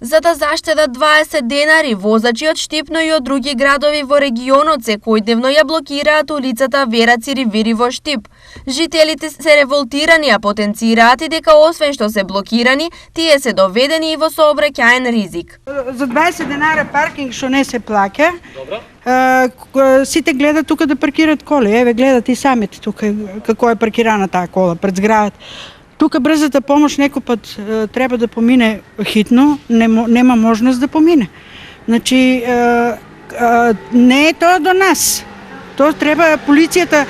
За да заштедат 20 денари, возачи од Штип, но и од други градови во регионот секојдневно ја блокираат улицата Вера Циривири во Штип. Жителите се револтирани, а потенцираат и дека освен што се блокирани, тие се доведени и во сообраќаен ризик. За 20 денара паркинг што не се плаќа. Добро. Сите гледат тука да паркираат коли. Еве гледат и самите тука како е паркирана таа кола пред зградата. Тука брзата помош некој пат треба да помине хитно, нема можност да помине. Значи, не е тоа до нас. Тоа треба полицијата.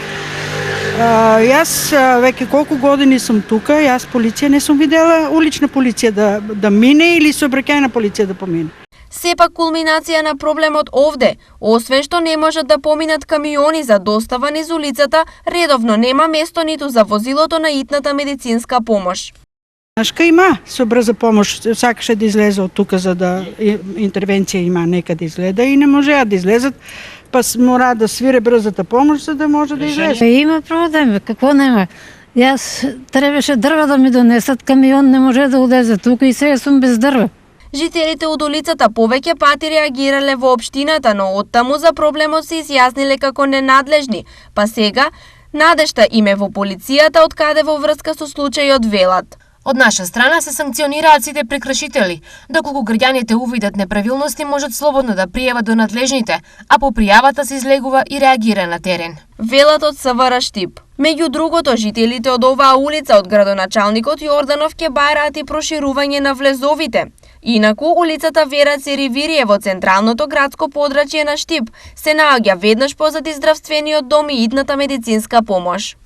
Јас веќе колку години сум тука, јас полиција не сум видела улична полиција да мине или сообраќајна полиција да помине. Сепак кулминација на проблемот овде, освен што не можат да поминат камиони за достава низ улицата, редовно нема место ниту за возилото на итната медицинска помош. Нашка има со брза помош, сакаше да излезе од тука за да интервенција има некаде изгледа и не можеа да излезат, па мора да свире брзата помош за да може да излезе. Има проблем, какво нема? Јас требаше дрва да ми донесат, камион не може да улезе тука и сега сум без дрва. Жителите од улицата повеќе пати реагирале во општината, но оттаму за проблемот се изјасниле како ненадлежни, па сега надежта име во полицијата од каде во врска со случајот велат. Од наша страна се санкционираат сите прекршители, доколку граѓаните увидат неправилности можат слободно да пријават до надлежните, а по пријавата се излегува и реагира на терен. Велат од СВР Штип. Меѓу другото, жителите од оваа улица од градоначалникот Јорданов ќе бараат и проширување на влезовите. Инаку, улицата Вера Циривири во централното градско подрачје на Штип се наоѓа веднаш позади здравствениот дом и итната медицинска помош.